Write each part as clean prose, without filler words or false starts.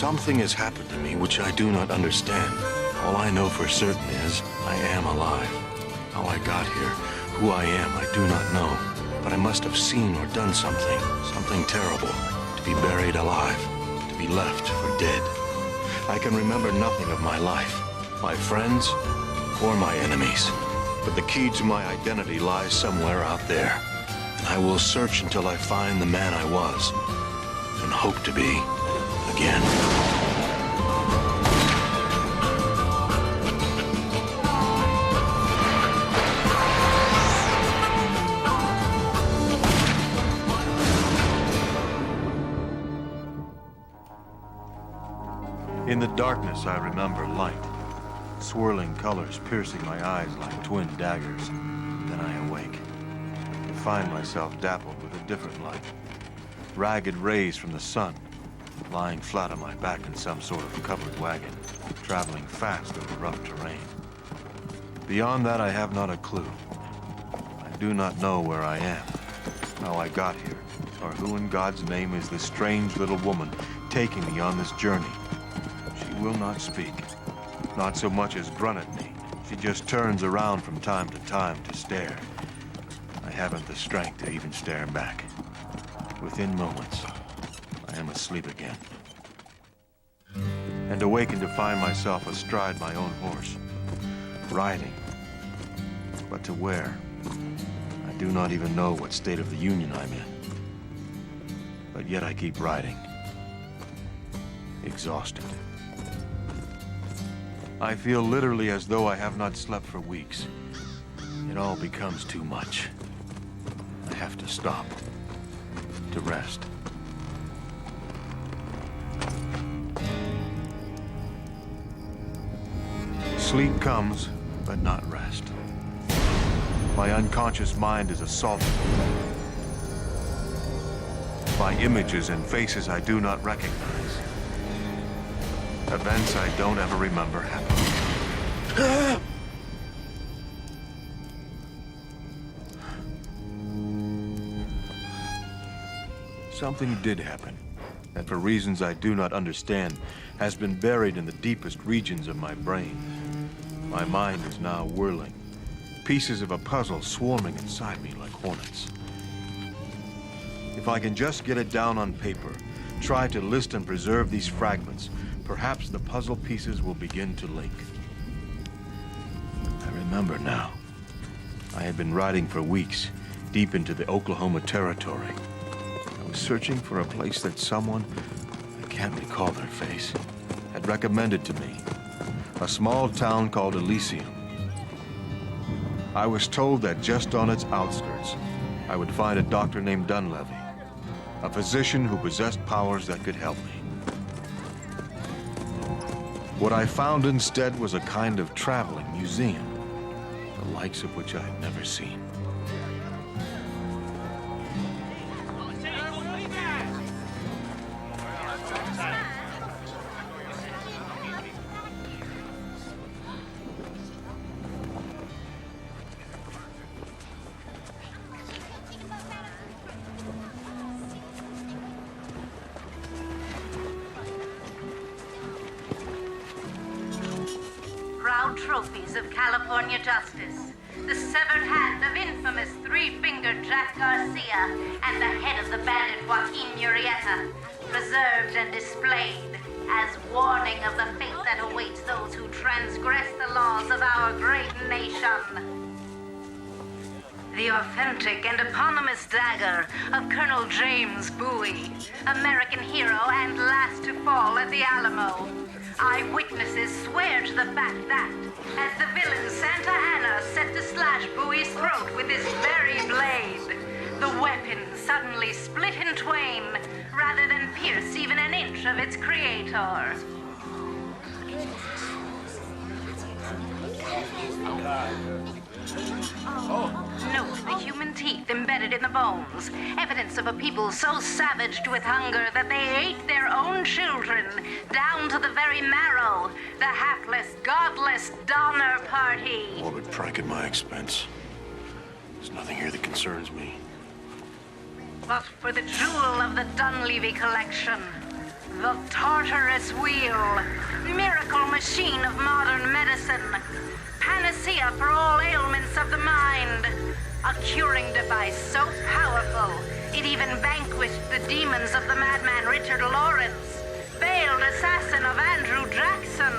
Something has happened to me which I do not understand. All I know for certain is I am alive. How I got here, who I am, I do not know. But I must have seen or done something terrible, to be buried alive, to be left for dead. I can remember nothing of my life, my friends, or my enemies. But the key to my identity lies somewhere out there. And I will search until I find the man I was, and hope to be again. In the darkness, I remember light, swirling colors piercing my eyes like twin daggers. Then I awake, to find myself dappled with a different light. Ragged rays from the sun, lying flat on my back in some sort of covered wagon, traveling fast over rough terrain. Beyond that, I have not a clue. I do not know where I am, how I got here, or who in God's name is this strange little woman taking me on this journey. She will not speak, not so much as grunt at me. She just turns around from time to time to stare. I haven't the strength to even stare back. Within moments, I am asleep again. And awaken to find myself astride my own horse, riding. But to where? I do not even know what state of the Union I'm in. But yet I keep riding, exhausted. I feel literally as though I have not slept for weeks. It all becomes too much. I have to stop, to rest. Sleep comes, but not rest. My unconscious mind is assaulted by images and faces I do not recognize. Events I don't ever remember happening. Something did happen, and for reasons I do not understand, has been buried in the deepest regions of my brain. My mind is now whirling, pieces of a puzzle swarming inside me like hornets. If I can just get it down on paper, try to list and preserve these fragments, perhaps the puzzle pieces will begin to link. I remember now. I had been riding for weeks, deep into the Oklahoma Territory. I was searching for a place that someone, I can't recall their face, had recommended to me. A small town called Elysium. I was told that just on its outskirts, I would find a doctor named Dunleavy, a physician who possessed powers that could help me. What I found instead was a kind of traveling museum, the likes of which I had never seen. Trophies of California justice, the severed hand of infamous three-fingered Jack Garcia, and the head of the bandit Joaquin Murrieta, preserved and displayed as warning of the fate that awaits those who transgress the laws of our great nation. The authentic and eponymous dagger of Colonel James Bowie, American hero and last to fall at the Alamo. Eyewitnesses swear to the fact that, as the villain Santa Anna set to slash Bowie's throat with his very blade, the weapon suddenly split in twain, rather than pierce even an inch of its creator. Note the human teeth embedded in the bones, evidence of a people so savaged with hunger that they ate their own children, down to the very marrow, the hapless, godless Donner Party. Morbid prank at my expense. There's nothing here that concerns me. But for the jewel of the Dunleavy collection, The Tartarus Wheel, miracle machine of modern medicine, panacea for all ailments of the mind, a curing device so powerful it even vanquished the demons of the madman Richard Lawrence, veiled assassin of Andrew Jackson.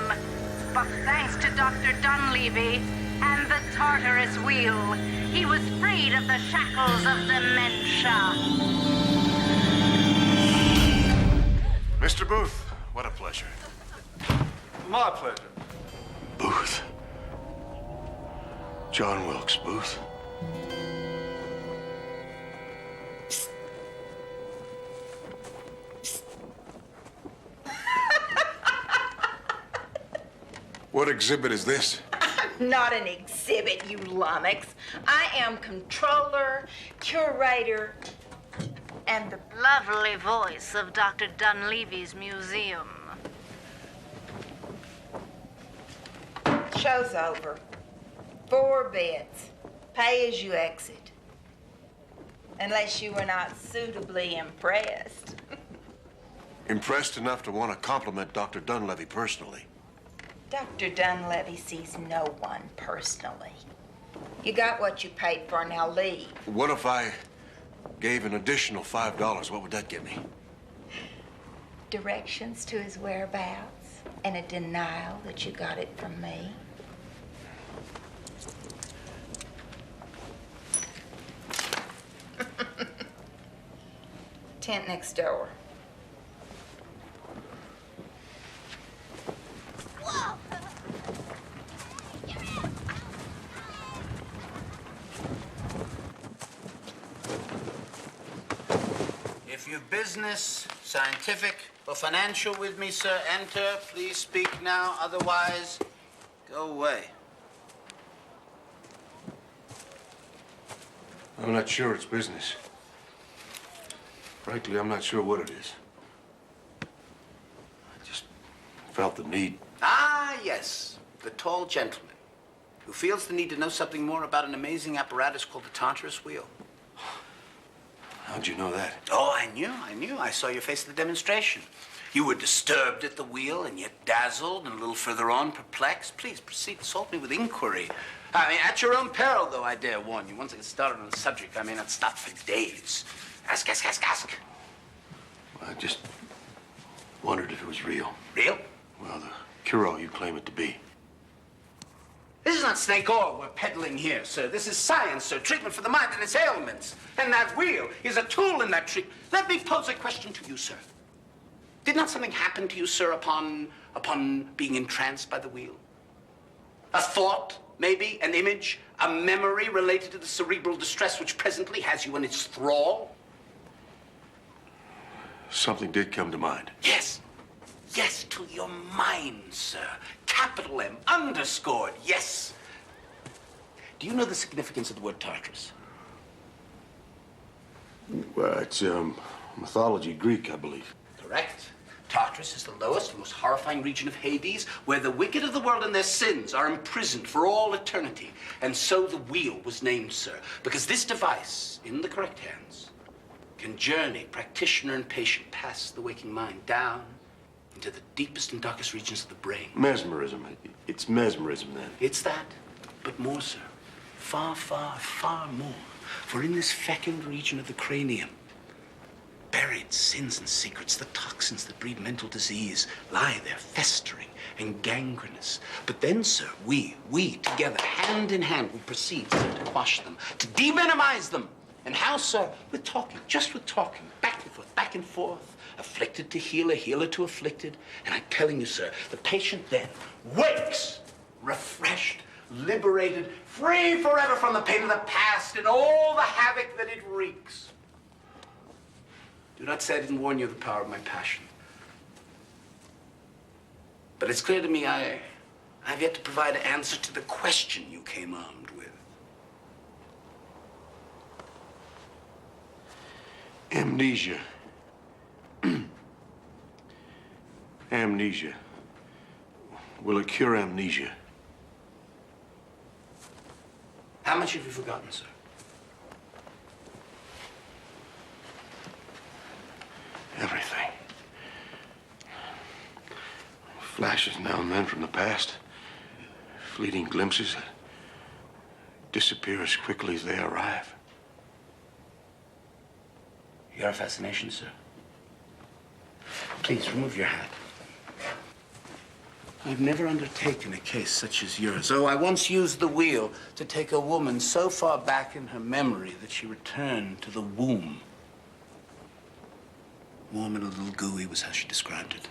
But thanks to Dr. Dunleavy and the Tartarus Wheel, he was freed of the shackles of dementia. Mr. Booth, what a pleasure. My pleasure. Booth. John Wilkes Booth. What exhibit is this? I'm not an exhibit, you lummox. I am controller, curator, and the Lovely voice of Dr. Dunleavy's museum. show's over. 4 bits. Pay as you exit. Unless you were not suitably impressed. Impressed enough to want to compliment Dr. Dunleavy personally. Dr. Dunleavy sees no one personally. You got what you paid for, now leave. What if I gave an additional $5? What would that get me? Directions to his whereabouts and a denial that you got it from me. Tent next door. If you've business, scientific, or financial with me, sir, enter. Please speak now. Otherwise, go away. I'm not sure it's business. Frankly, I'm not sure what it is. I just felt the need. Ah, yes. The tall gentleman who feels the need to know something more about an amazing apparatus called the Tartarus Wheel. How'd you know that? Oh, I knew. I saw your face at the demonstration. You were disturbed at the wheel and yet dazzled, and a little further on, perplexed. Please proceed, assault me with inquiry. I mean, at your own peril, though, I dare warn you. Once I get started on the subject, I may not stop for days. Ask. I just wondered if it was real. Real? Well, the cure-all you claim it to be. This is not snake oil we're peddling here, sir. This is science, sir. Treatment for the mind and its ailments. And that wheel is a tool in that treatment. Let me pose a question to you, sir. Did not something happen to you, sir, upon being entranced by the wheel? A thought, maybe, an image, a memory related to the cerebral distress which presently has you in its thrall? Something did come to mind. Yes. Yes, to your mind, sir. Capital M, underscored, yes. Do you know the significance of the word Tartarus? Well, it's mythology Greek, I believe. Correct. Tartarus is the lowest, most horrifying region of Hades, where the wicked of the world and their sins are imprisoned for all eternity. And so the wheel was named, sir, because this device, in the correct hands, can journey practitioner and patient past the waking mind down into the deepest and darkest regions of the brain. Mesmerism. It's mesmerism, then. It's that, but more, sir. Far, far, far more. For in this fecund region of the cranium, buried sins and secrets, the toxins that breed mental disease, lie there festering and gangrenous. But then, sir, we together, hand in hand, will proceed, sir, to quash them, to deminimize them. And how, sir? With talking, just with talking, back and forth, afflicted to healer, healer to afflicted. And I'm telling you, sir, the patient then wakes, refreshed, liberated, free forever from the pain of the past and all the havoc that it wreaks. Do not say I didn't warn you of the power of my passion. But it's clear to me I've yet to provide an answer to the question you came armed with. Amnesia. Amnesia. Will it cure amnesia? How much have you forgotten, sir? Everything. Flashes now and then from the past. Fleeting glimpses that disappear as quickly as they arrive. You're a fascination, sir. Please, remove your hat. I've never undertaken a case such as yours. Oh, I once used the wheel to take a woman so far back in her memory that she returned to the womb. Warm and a little gooey was how she described it.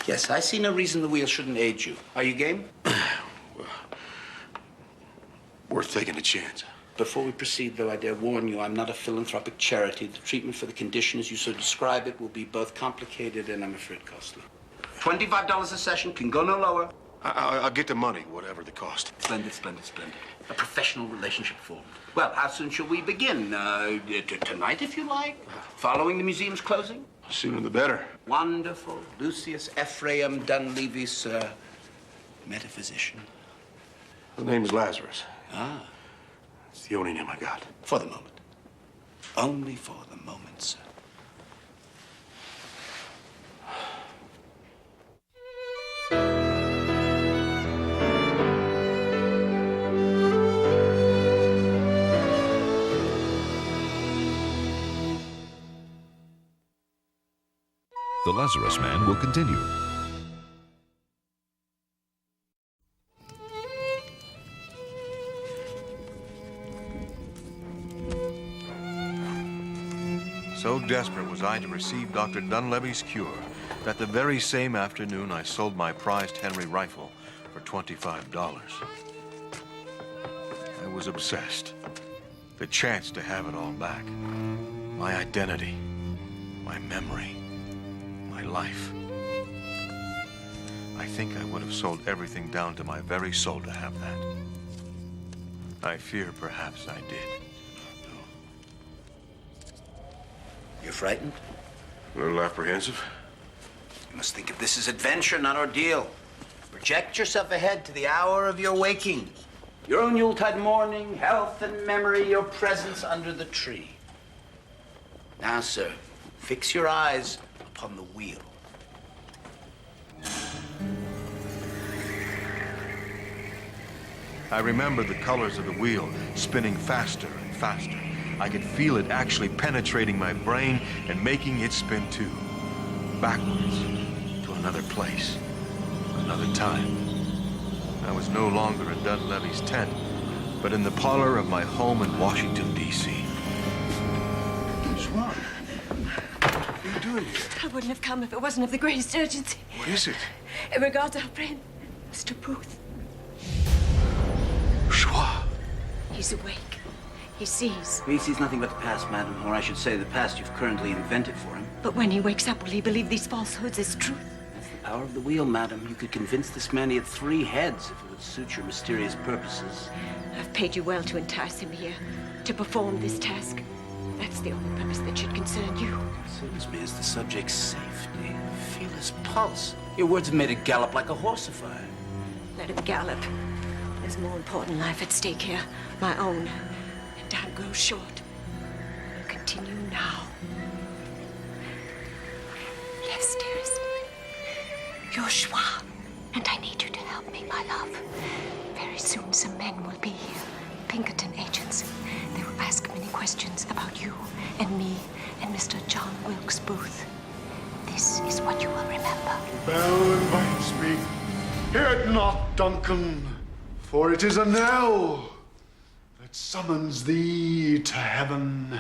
Yes, I see no reason the wheel shouldn't aid you. Are you game? Well, worth taking a chance. Before we proceed, though, I dare warn you, I'm not a philanthropic charity. The treatment for the condition, as you so describe it, will be both complicated and, I'm afraid, costly. $25 a session, can go no lower. I'll get the money, whatever the cost. Splendid, splendid, splendid. A professional relationship formed. Well, how soon shall we begin? Tonight, if you like? Following the museum's closing? Sooner the better. Wonderful. Lucius Ephraim Dunleavy, sir. Metaphysician. The name's Lazarus. Ah. It's the only name I got. For the moment. Only for the moment, sir. The Lazarus Man will continue. So desperate was I to receive Dr. Dunleavy's cure that the very same afternoon I sold my prized Henry rifle for $25. I was obsessed. The chance to have it all back. My identity, my memory, my life. I think I would have sold everything down to my very soul to have that. I fear perhaps I did. You're frightened? A little apprehensive. You must think of this as adventure, not ordeal. Project yourself ahead to the hour of your waking. Your own Yuletide morning, health and memory, your presence under the tree. Now, sir, fix your eyes upon the wheel. I remember the colors of the wheel spinning faster and faster. I could feel it actually penetrating my brain and making it spin too. Backwards, to another place, another time. I was no longer in Dunleavy's tent, but in the parlor of my home in Washington, D.C. What's wrong? What are you doing here? I wouldn't have come if it wasn't of the greatest urgency. What is it? In regard to our friend, Mr. Booth. Schwa. He's awake. He sees. He sees nothing but the past, madam, or I should say the past you've currently invented for him. But when he wakes up, will he believe these falsehoods as truth? That's the power of the wheel, madam. You could convince this man he had 3 heads if it would suit your mysterious purposes. I've paid you well to entice him here, to perform this task. That's the only purpose that should concern you. Concerns me is the subject's safety. Feel his pulse. Your words have made it gallop like a horse of fire. Let him gallop. There's more important life at stake here. My own. And time grows short. Continue now. Yes, dearest. You're Schwa, and I need you to help me, my love. Very soon some men will be here. Pinkerton agents. They will ask many questions about you and me and Mr. John Wilkes Booth. This is what you will remember. Bell invites me. Hear it not, Duncan, for it is a knell that summons thee to heaven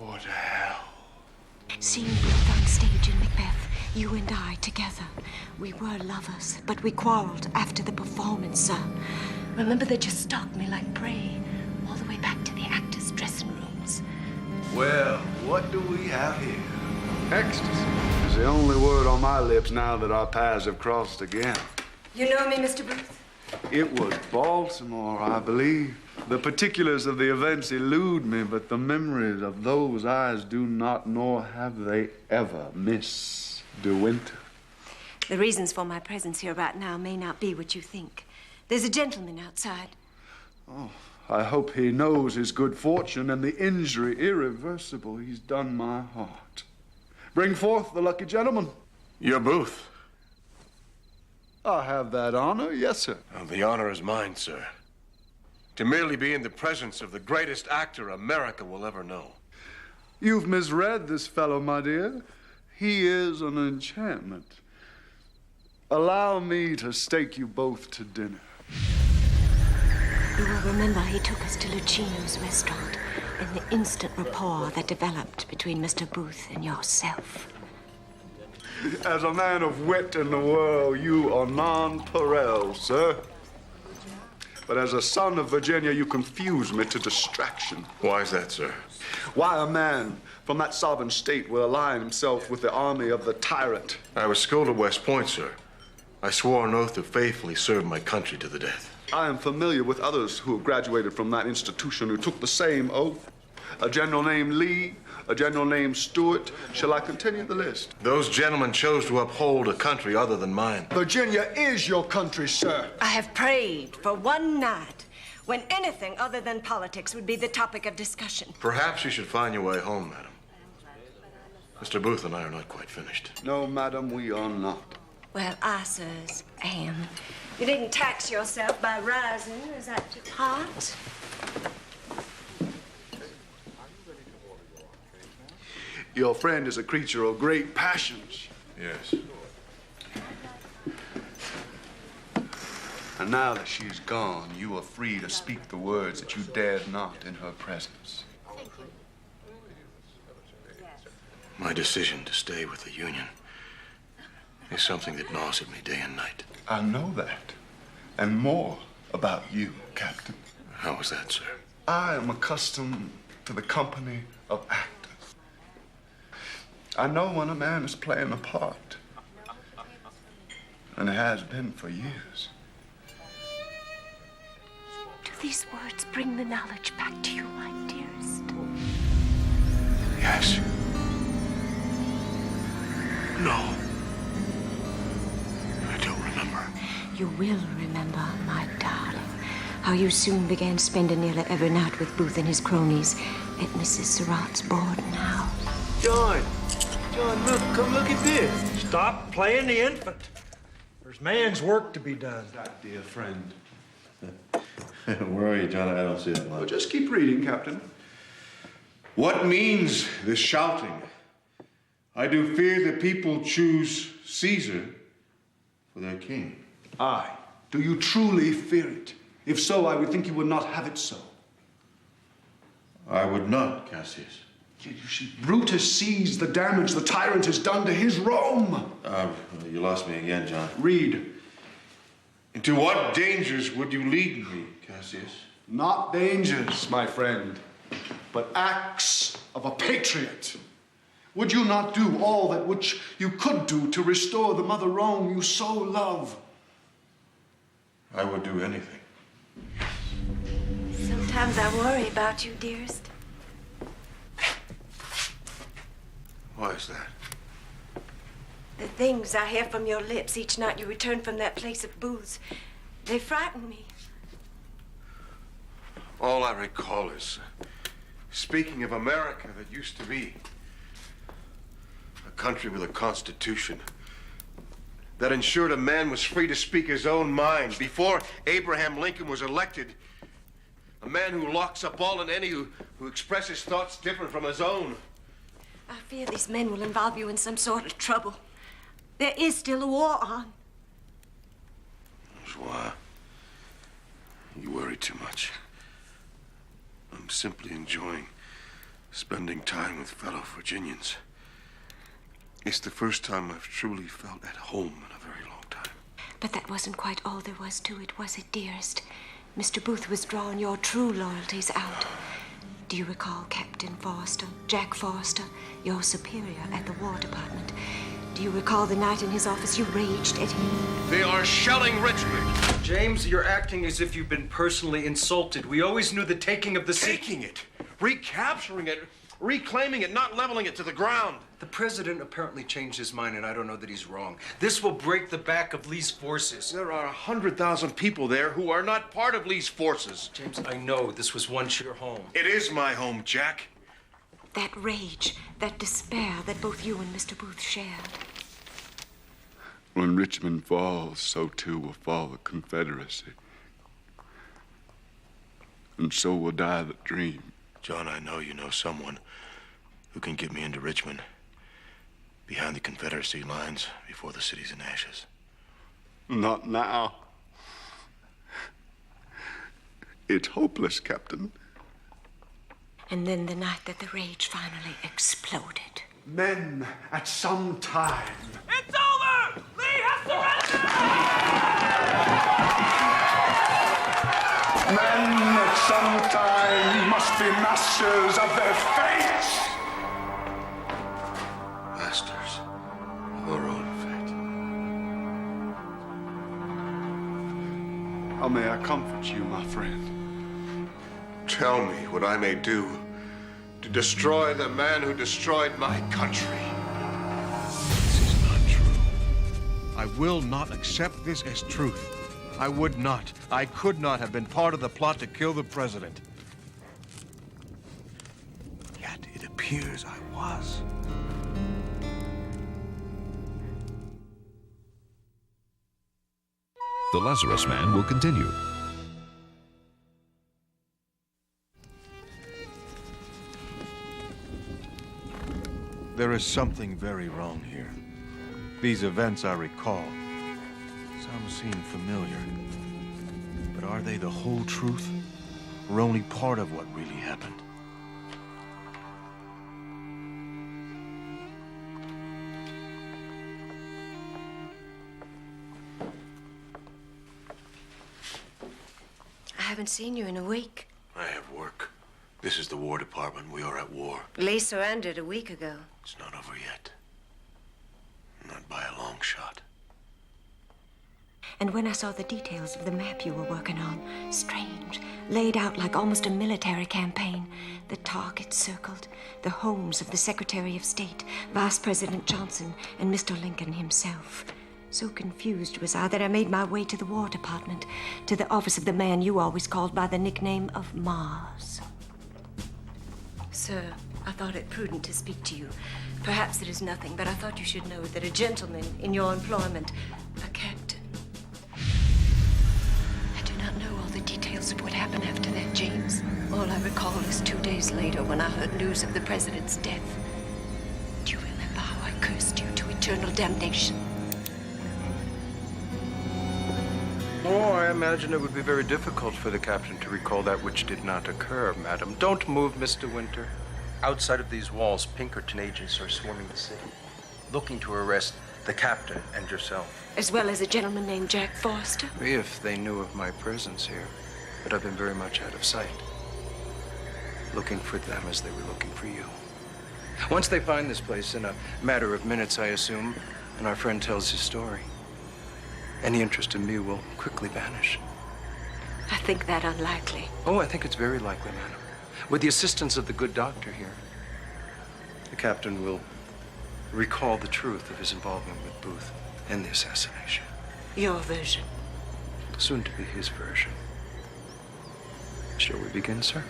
or to hell. Seeing Booth on stage in Macbeth, you and I together. We were lovers, but we quarreled after the performance, sir. Remember that you stalked me like prey all the way back to the actors' dressing rooms. Well, what do we have here? Ecstasy is the only word on my lips now that our paths have crossed again. You know me, Mr. Booth? It was Baltimore, I believe. The particulars of the events elude me, but the memories of those eyes do not, nor have they ever, Miss Dewinter. The reasons for my presence here right now may not be what you think. There's a gentleman outside. Oh, I hope he knows his good fortune and the injury irreversible he's done my heart. Bring forth the lucky gentleman. Your Booth. I have that honor, yes, sir. Oh, the honor is mine, sir. To merely be in the presence of the greatest actor America will ever know. You've misread this fellow, my dear. He is an enchantment. Allow me to stake you both to dinner. You will remember he took us to Lucino's restaurant and the instant rapport that developed between Mr. Booth and yourself. As a man of wit in the world, you are nonpareil, sir. But as a son of Virginia, you confuse me to distraction. Why is that, sir? Why a man from that sovereign state will align himself with the army of the tyrant? I was schooled at West Point, sir. I swore an oath to faithfully serve my country to the death. I am familiar with others who have graduated from that institution who took the same oath. A general named Lee, a general named Stewart. Shall I continue the list? Those gentlemen chose to uphold a country other than mine. Virginia is your country, sir. I have prayed for one night when anything other than politics would be the topic of discussion. Perhaps you should find your way home, madam. Mr. Booth and I are not quite finished. No, madam, we are not. Well, I, sirs, am. You needn't tax yourself by rising. Is that too hot? Your friend is a creature of great passions. Yes. And now that she's gone, you are free to speak the words that you dared not in her presence. My decision to stay with the Union is something that gnaws at me day and night. I know that. And more about you, Captain. How is that, sir? I am accustomed to the company of actors. I know when a man is playing a part. And has been for years. Do these words bring the knowledge back to you, my dearest? Yes. No. I don't remember. You will remember, my darling, how you soon began spending nearly every night with Booth and his cronies at Mrs. Surratt's boarding house. John, look, come look at this. Stop playing the infant. There's man's work to be done. That dear friend. Where are you, John? I don't see that Well, much. just keep reading, Captain. What means this shouting? I do fear the people choose Caesar for their king. Aye. Do you truly fear it? If so, I would think you would not have it so. I would not, Cassius. You see, Brutus sees the damage the tyrant has done to his Rome. You lost me again, John. Read. Into what dangers would you lead me, Cassius? Not dangers, my friend, but acts of a patriot. Would you not do all that which you could do to restore the mother Rome you so love? I would do anything. Sometimes I worry about you, dearest. Why is that? The things I hear from your lips each night you return from that place of booze, they frighten me. All I recall is speaking of America that used to be a country with a constitution that ensured a man was free to speak his own mind. Before Abraham Lincoln was elected, a man who locks up all and any who expresses thoughts different from his own. I fear these men will involve you in some sort of trouble. There is still a war on. Joie, you worry too much. I'm simply enjoying spending time with fellow Virginians. It's the first time I've truly felt at home in a very long time. But that wasn't quite all there was to it, was it, dearest? Mr. Booth was drawing your true loyalties out. Do you recall Captain Forrestor, Jack Forrestor, your superior at the War Department? Do you recall the night in his office you raged at him? They are shelling Richmond. James, you're acting as if you've been personally insulted. We always knew the taking of the city. Taking it, recapturing it. reclaiming it, not leveling it to the ground. The president apparently changed his mind, and I don't know that he's wrong. This will break the back of Lee's forces. There are 100,000 people there who are not part of Lee's forces. James, I know this was once your home. It is my home, Jack. That rage, that despair that both you and Mr. Booth shared. When Richmond falls, so too will fall the Confederacy. And so will die the dream. John, I know you know someone who can get me into Richmond, behind the Confederacy lines, before the city's in ashes. Not now. It's hopeless, Captain. And then the night that the rage finally exploded. Men, at some time. It's over! Lee has surrendered! Men, at some time, must be masters of their fates. Masters of our own fate. How may I comfort you, my friend? Tell me what I may do to destroy the man who destroyed my country. This is not true. I will not accept this as truth. I would not. I could not have been part of the plot to kill the president. Yet it appears I was. The Lazarus Man will continue. There is something very wrong here. These events I recall. Some seem familiar. But are they the whole truth? Or only part of what really happened? I haven't seen you in a week. I have work. This is the War Department. We are at war. Lee surrendered a week ago. It's not over yet. Not by a long shot. And when I saw the details of the map you were working on, strange, laid out like almost a military campaign, the targets circled, the homes of the Secretary of State, Vice President Johnson, and Mr. Lincoln himself. So confused was I that I made my way to the War Department, to the office of the man you always called by the nickname of Mars. Sir, I thought it prudent to speak to you. Perhaps it is nothing, but I thought you should know that a gentleman in your employment, a captain. I do not know all the details of what happened after that, James. All I recall is 2 days later when I heard news of the president's death. Do you remember how I cursed you to eternal damnation? Oh, I imagine it would be very difficult for the captain to recall that which did not occur, madam. Don't move, Mr. Winter. Outside of these walls, Pinkerton agents are swarming the city, looking to arrest the captain and yourself. As well as a gentleman named Jack Forrestor? If they knew of my presence here. But I've been very much out of sight. Looking for them as they were looking for you. Once they find this place, in a matter of minutes, I assume, and our friend tells his story, any interest in me will quickly vanish. I think that unlikely. Oh, I think it's very likely, madam. With the assistance of the good doctor here, the captain will recall the truth of his involvement with Booth and the assassination. Your version. Soon to be his version. Shall we begin, sir?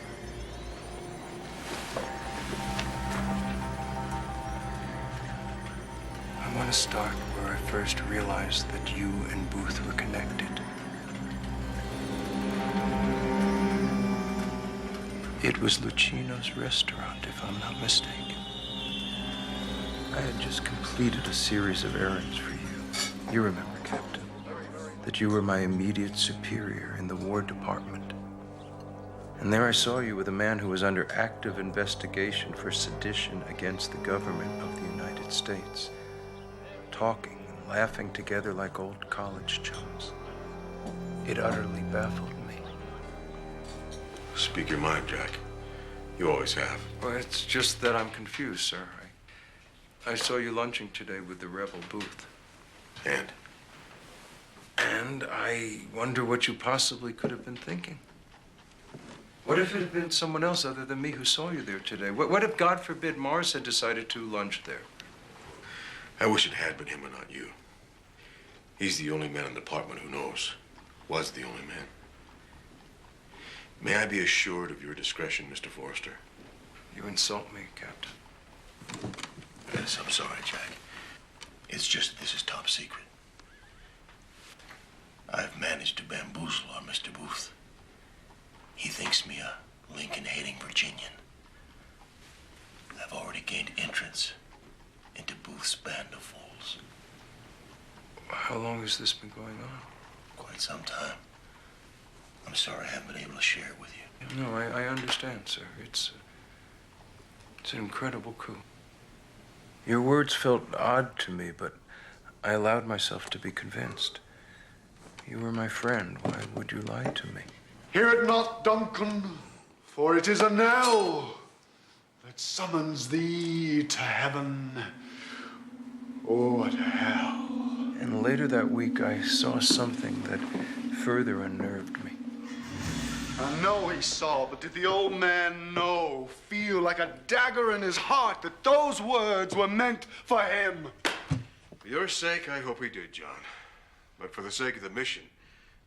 I want to start where I first realized that you and Booth were connected. It was Lucino's restaurant, if I'm not mistaken. I had just completed a series of errands for you. You remember, Captain, that you were my immediate superior in the War Department. And there I saw you with a man who was under active investigation for sedition against the government of the United States, talking and laughing together like old college chums. It utterly baffled me. Speak your mind, Jack. You always have. Well, it's just that I'm confused, sir. I saw you lunching today with the rebel Booth. And? And I wonder what you possibly could have been thinking. What if it had been someone else other than me who saw you there today? What if, God forbid, Morris had decided to lunch there? I wish it had been him and not you. He's the only man in the department who knows. Was the only man. May I be assured of your discretion, Mr. Forrestor? You insult me, Captain. Yes, I'm sorry, Jack. It's just that this is top secret. I've managed to bamboozle our Mr. Booth. He thinks me a Lincoln-hating Virginian. I've already gained entrance into Booth's band of fools. How long has this been going on? Quite some time. I'm sorry I haven't been able to share it with you. No, I understand, sir. It's an incredible coup. Your words felt odd to me, but I allowed myself to be convinced. You were my friend. Why would you lie to me? Hear it not, Duncan, for it is a knell that summons thee to heaven or to hell. And later that week, I saw something that further unnerved me. I know he saw, but did the old man know, feel like a dagger in his heart that those words were meant for him? For your sake, I hope he did, John. But for the sake of the mission,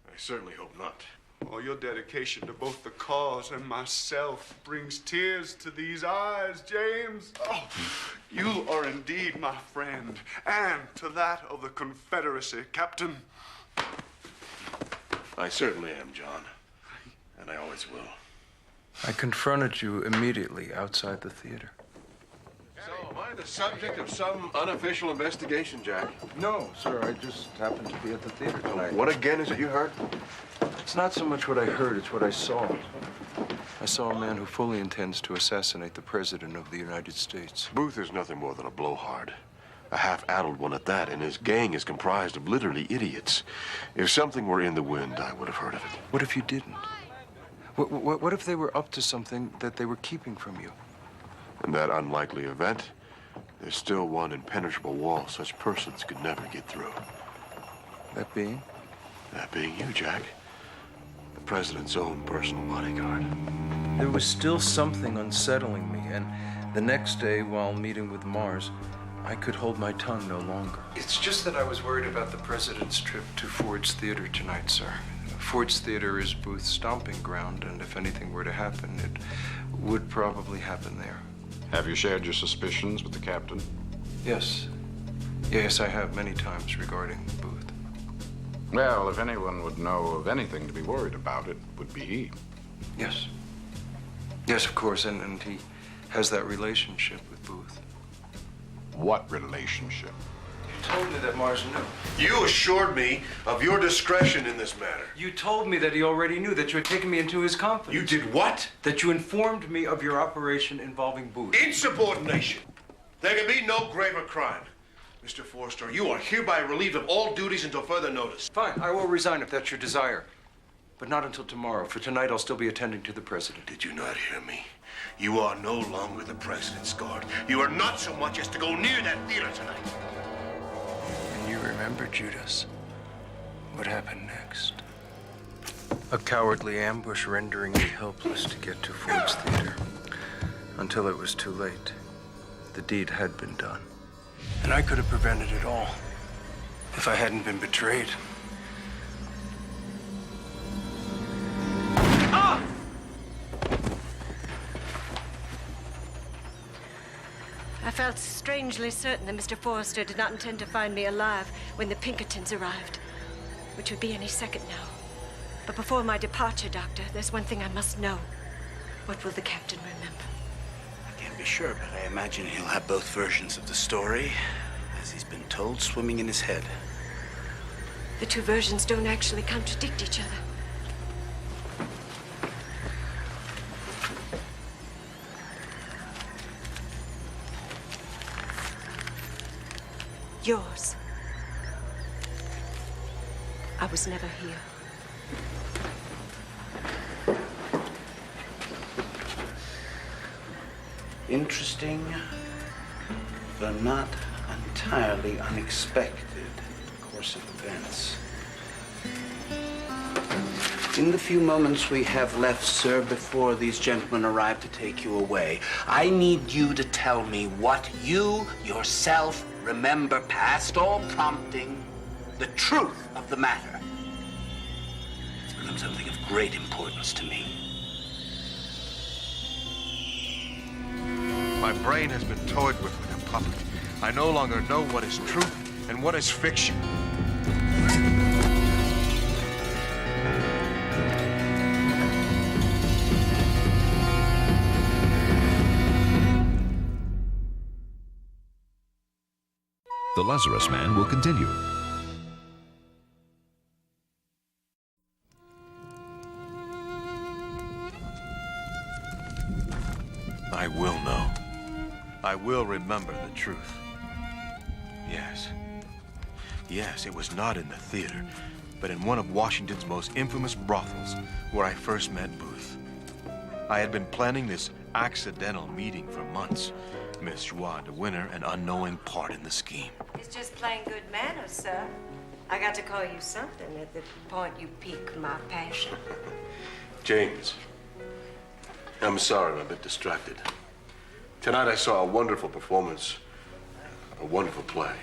I certainly hope not. Oh, your dedication to both the cause and myself brings tears to these eyes, James. Oh, you are indeed my friend, and to that of the Confederacy, Captain. I certainly am, John. And I always will. I confronted you immediately outside the theater. So, am I the subject of some unofficial investigation, Jack? No, sir. I just happened to be at the theater tonight. What again is it you heard? It's not so much what I heard, it's what I saw. I saw a man who fully intends to assassinate the President of the United States. Booth is nothing more than a blowhard. A half-addled one at that, and his gang is comprised of literally idiots. If something were in the wind, I would have heard of it. What if you didn't? What if they were up to something that they were keeping from you? In that unlikely event, there's still one impenetrable wall such persons could never get through. That being? That being you, Jack. The President's own personal bodyguard. There was still something unsettling me, and the next day, while meeting with Mars, I could hold my tongue no longer. It's just that I was worried about the President's trip to Ford's Theater tonight, sir. Ford's Theater is Booth's stomping ground, and if anything were to happen, it would probably happen there. Have you shared your suspicions with the captain? Yes. Yes, I have many times regarding Booth. Well, if anyone would know of anything to be worried about, it would be he. Yes. Yes, of course, and he has that relationship with Booth. What relationship? You told me that Mars knew. You assured me of your discretion in this matter. You told me that he already knew, that you had taken me into his confidence. You did what? That you informed me of your operation involving Booth. Insubordination. There can be no graver crime. Mr. Forrestor, you are hereby relieved of all duties until further notice. Fine, I will resign if that's your desire. But not until tomorrow. For tonight, I'll still be attending to the President. Did you not hear me? You are no longer the President's guard. You are not so much as to go near that theater tonight. And you remember, Judas, what happened next? A cowardly ambush rendering me helpless to get to Ford's Theater. Until it was too late. The deed had been done. And I could have prevented it all if I hadn't been betrayed. Ah! I felt strangely certain that Mr. Forrestor did not intend to find me alive when the Pinkertons arrived, which would be any second now. But before my departure, Doctor, there's one thing I must know. What will the captain remember? I can't be sure, but I imagine he'll have both versions of the story, as he's been told, swimming in his head. The two versions don't actually contradict each other. Yours. I was never here. Interesting, but not entirely unexpected course of events. In the few moments we have left, sir, before these gentlemen arrive to take you away, I need you to tell me what you yourself remember past all prompting, the truth of the matter. It's become something of great importance to me. My brain has been toyed with like a puppet. I no longer know what is truth and what is fiction. The Lazarus Man will continue. I will know. I will remember the truth. Yes. Yes, it was not in the theater, but in one of Washington's most infamous brothels where I first met Booth. I had been planning this accidental meeting for months. Miss Joie, Dewinter, an unknowing part in the scheme. It's just plain good manners, sir. I got to call you something at the point you pique my passion. James, I'm sorry I'm a bit distracted. Tonight I saw a wonderful performance, a wonderful play.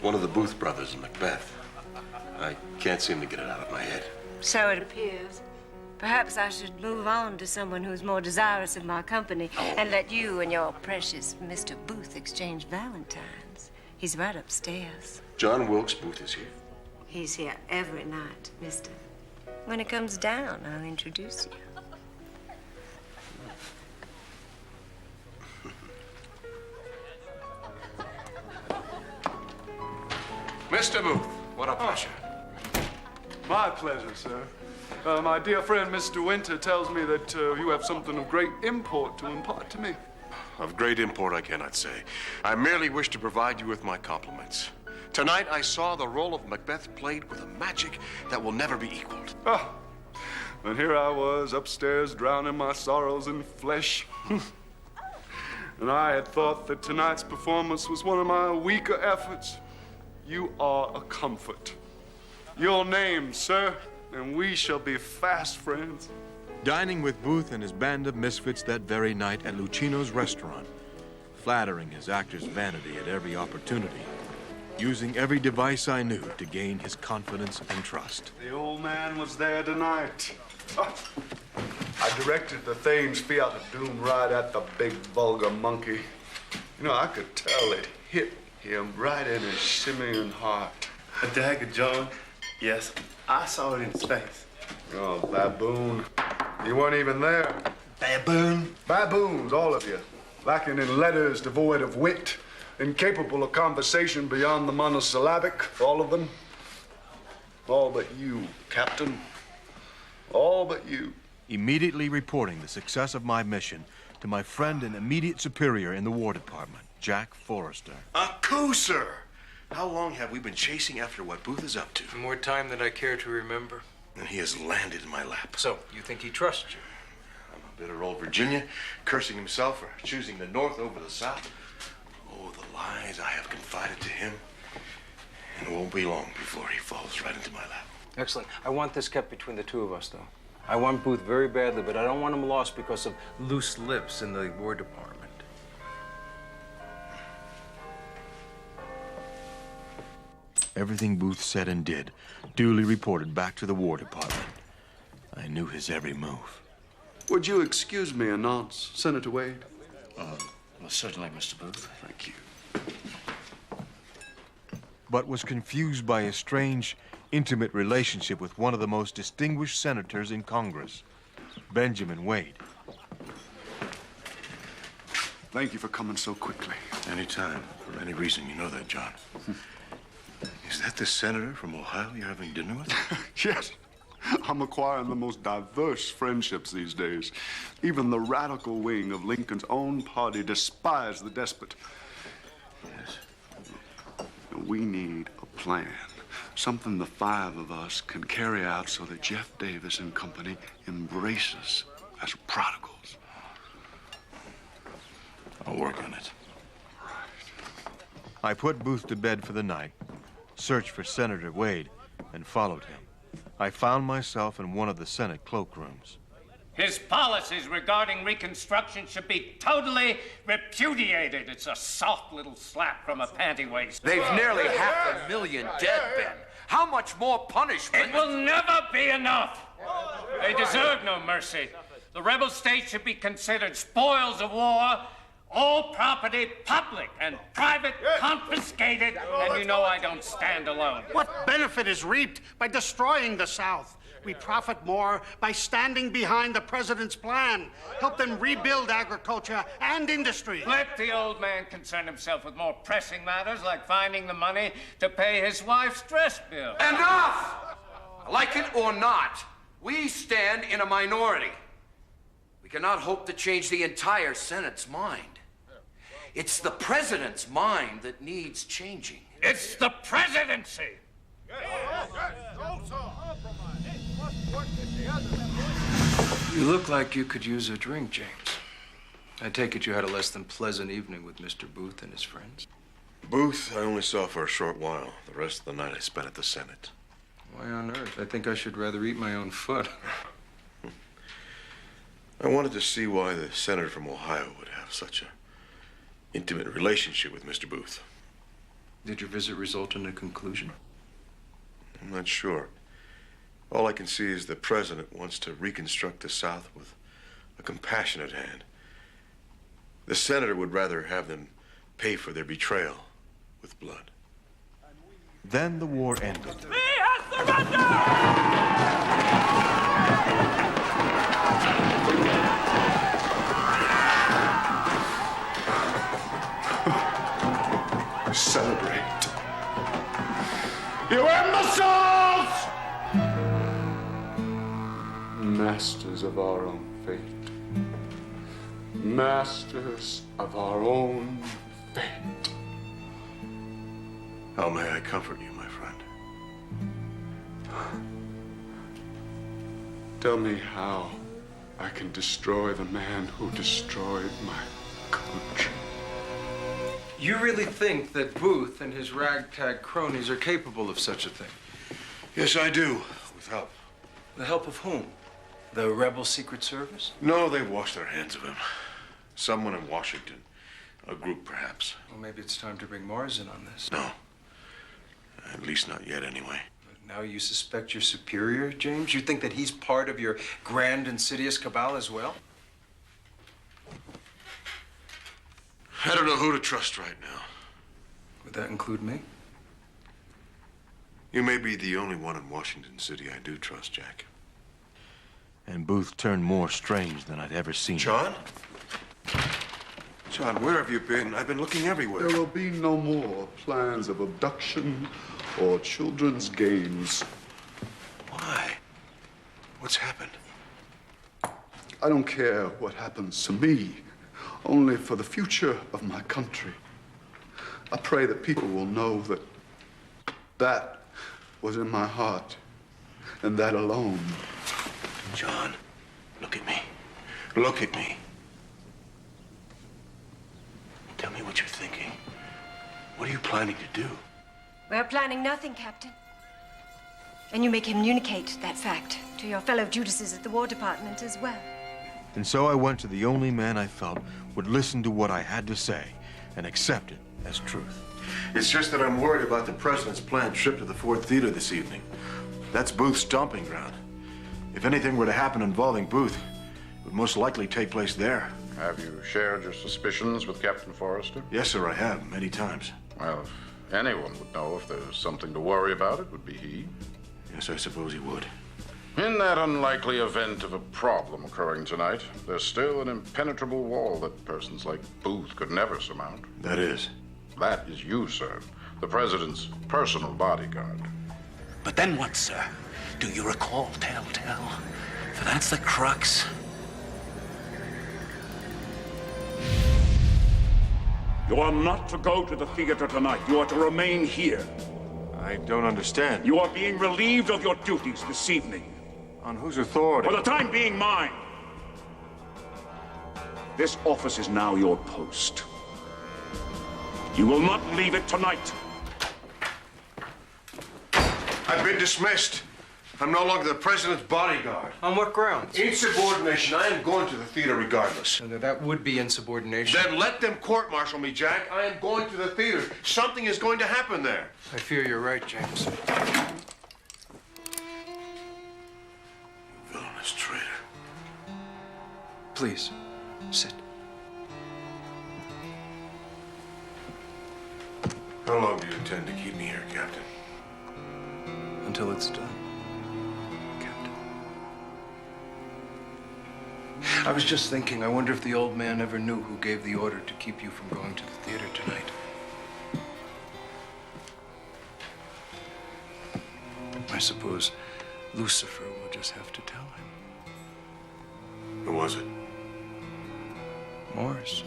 One of the Booth brothers in Macbeth. I can't seem to get it out of my head. So it appears. Perhaps I should move on to someone who's more desirous of my company and let you and your precious Mr. Booth exchange valentines. He's right upstairs. John Wilkes Booth is here. He's here every night, mister. When it comes down, I'll introduce you. Mr. Booth, what a pleasure. My pleasure, sir. My dear friend, Miss Dewinter, tells me that you have something of great import to impart to me. Of great import, I cannot say. I merely wish to provide you with my compliments. Tonight, I saw the role of Macbeth played with a magic that will never be equaled. Ah, and here I was upstairs drowning my sorrows in flesh. And I had thought that tonight's performance was one of my weaker efforts. You are a comfort. Your name, sir, and we shall be fast friends. Dining with Booth and his band of misfits that very night at Lucchino's restaurant, flattering his actor's vanity at every opportunity, using every device I knew to gain his confidence and trust. The old man was there tonight. Oh, I directed the Thane's Fiat of Doom right at the big vulgar monkey. You know, I could tell it hit him right in his shimmying heart. A dagger, John? Yes, I saw it in his face. Oh, baboon. You weren't even there. Baboon? Baboons, all of you. Lacking in letters, devoid of wit, incapable of conversation beyond the monosyllabic, all of them. All but you, Captain. All but you. Immediately reporting the success of my mission to my friend and immediate superior in the War Department, Jack Forrestor. A coup, sir! How long have we been chasing after what Booth is up to? More time than I care to remember. And he has landed in my lap. So, you think he trusts you? I'm a bitter old Virginia, cursing himself for choosing the North over the South. Oh, the lies I have confided to him. And it won't be long before he falls right into my lap. Excellent. I want this kept between the two of us, though. I want Booth very badly, but I don't want him lost because of loose lips in the War Department. Everything Booth said and did, duly reported back to the War Department. I knew his every move. Would you excuse me a nonce, Senator Wade? Well, certainly, Mr. Booth. Thank you. But was confused by a strange, intimate relationship with one of the most distinguished senators in Congress, Benjamin Wade. Thank you for coming so quickly. Anytime, for any reason, you know that, John. Is that the senator from Ohio you're having dinner with? Yes. I'm acquiring the most diverse friendships these days. Even the radical wing of Lincoln's own party despise the despot. Yes. We need a plan. Something the five of us can carry out so that Jeff Davis and company embrace us as prodigals. I'll work on it. I put Booth to bed for the night, searched for Senator Wade, and followed him. I found myself in one of the Senate cloakrooms. His policies regarding Reconstruction should be totally repudiated. It's a soft little slap from a panty waist. They've nearly 500,000 dead, Ben. How much more punishment? It will never be enough. They deserve no mercy. The rebel states should be considered spoils of war, all property public and private confiscated, and you know I don't stand alone. What benefit is reaped by destroying the South? We profit more by standing behind the president's plan. Help them rebuild agriculture and industry. Let the old man concern himself with more pressing matters like finding the money to pay his wife's dress bill. Enough! Like it or not, we stand in a minority. We cannot hope to change the entire Senate's mind. It's the president's mind that needs changing. It's the presidency! You look like you could use a drink, James. I take it you had a less than pleasant evening with Mr. Booth and his friends. Booth, I only saw for a short while. The rest of the night I spent at the Senate. Why on earth? I think I should rather eat my own foot. I wanted to see why the senator from Ohio would have such an intimate relationship with Mr. Booth. Did your visit result in a conclusion? I'm not sure. All I can see is the president wants to reconstruct the South with a compassionate hand. The senator would rather have them pay for their betrayal with blood. Then the war ended. We have surrendered! Celebrate. You imbeciles! Masters of our own fate. Masters of our own fate. How may I comfort you, my friend? Tell me how I can destroy the man who destroyed my country. You really think that Booth and his ragtag cronies are capable of such a thing? Yes, I do, with help. The help of whom? The rebel Secret Service? No, they've washed their hands of him. Someone in Washington. A group, perhaps. Well, maybe it's time to bring Mars in on this. No. At least not yet, anyway. But now you suspect your superior, James? You think that he's part of your grand, insidious cabal as well? I don't know who to trust right now. Would that include me? You may be the only one in Washington City I do trust, Jack. And Booth turned more strange than I'd ever seen. John? John, where have you been? I've been looking everywhere. There will be no more plans of abduction or children's games. Why? What's happened? I don't care what happens to me, only for the future of my country. I pray that people will know that that was in my heart, and that alone. John, look at me. Look at me. Tell me what you're thinking. What are you planning to do? We're planning nothing, Captain. And you may communicate that fact to your fellow Judases at the War Department as well. And so I went to the only man I felt would listen to what I had to say and accept it as truth. It's just that I'm worried about the president's planned trip to the Ford Theater this evening. That's Booth's stomping ground. If anything were to happen involving Booth, it would most likely take place there. Have you shared your suspicions with Captain Forrestor? Yes, sir, I have, many times. Well, if anyone would know if there's something to worry about, it would be he. Yes, I suppose he would. In that unlikely event of a problem occurring tonight, there's still an impenetrable wall that persons like Booth could never surmount. That is? That is you, sir. The president's personal bodyguard. But then what, sir? Do you recall Telltale? For that's the crux. You are not to go to the theater tonight. You are to remain here. I don't understand. You are being relieved of your duties this evening. On whose authority? For the time being, mine. This office is now your post. You will not leave it tonight. I've been dismissed. I'm no longer the president's bodyguard. On what grounds? Insubordination. I am going to the theater regardless. That would be insubordination. Then let them court-martial me, Jack. I am going to the theater. Something is going to happen there. I fear you're right, James. Villainous traitor. Please, sit. How long do you intend to keep me here, Captain? Until it's done, Captain. I was just thinking, I wonder if the old man ever knew who gave the order to keep you from going to the theater tonight. I suppose Lucifer will just have to tell him. Who was it? Morris.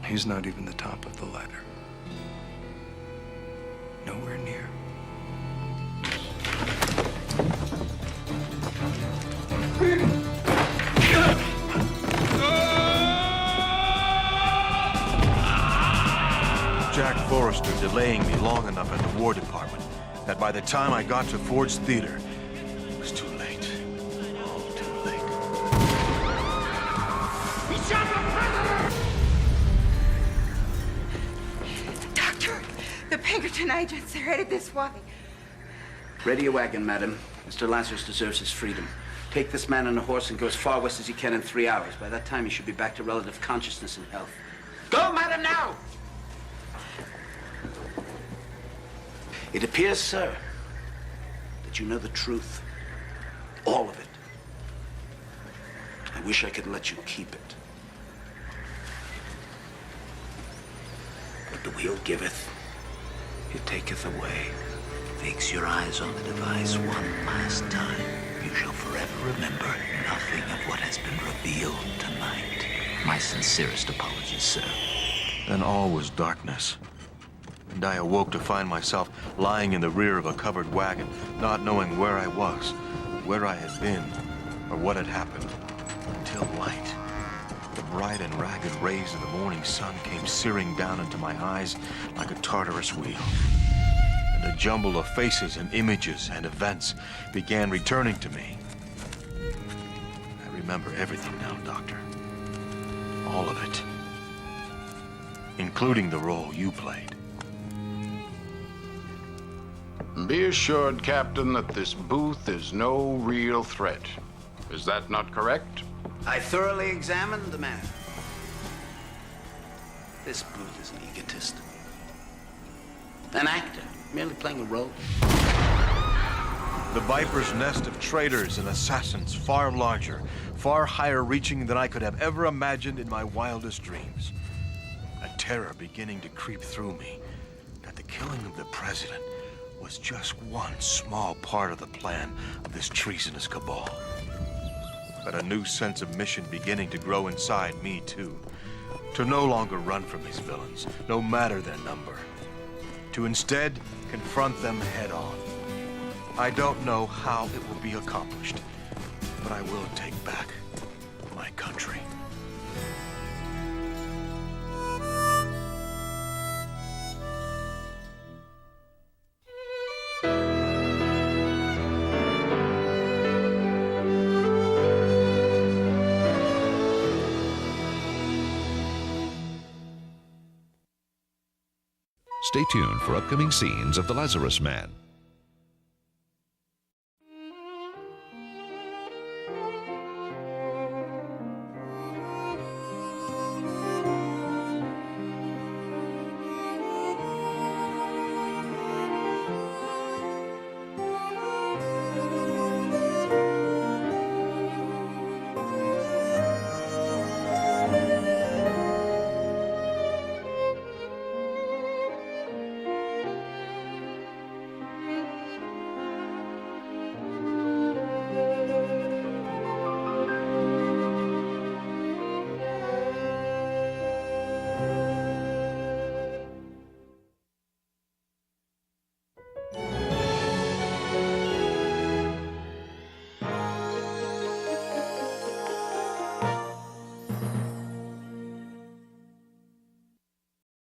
He's not even the top of the ladder. Nowhere near. Jack Forrestor delaying me long enough at the War Department that by the time I got to Ford's Theater, it was too late. All too late. He shot the president! Doctor, the Pinkerton agents are headed this way. Ready your wagon, madam. Mr. Lazarus deserves his freedom. Take this man on a horse and go as far west as you can in 3 hours. By that time, he should be back to relative consciousness and health. Go, madam, now! It appears, sir, that you know the truth. All of it. I wish I could let you keep it. But the wheel giveth, it taketh away. Fix your eyes on the device one last time. You shall forever remember nothing of what has been revealed tonight. My sincerest apologies, sir. Then all was darkness. And I awoke to find myself lying in the rear of a covered wagon, not knowing where I was, where I had been, or what had happened, until light. The bright and ragged rays of the morning sun came searing down into my eyes like a Tartarus Wheel. And a jumble of faces and images and events began returning to me. I remember everything now, Doctor. All of it. Including the role you played. Be assured, Captain, that this booth is no real threat. Is that not correct? I thoroughly examined the man. This Booth is an egotist. An actor, merely playing a role. The Viper's nest of traitors and assassins far larger, far higher reaching than I could have ever imagined in my wildest dreams. A terror beginning to creep through me that the killing of the president was just one small part of the plan of this treasonous cabal. But a new sense of mission beginning to grow inside me, too. To no longer run from these villains, no matter their number. To instead confront them head on. I don't know how it will be accomplished, but I will take back my country. Stay tuned for upcoming scenes of The Lazarus Man.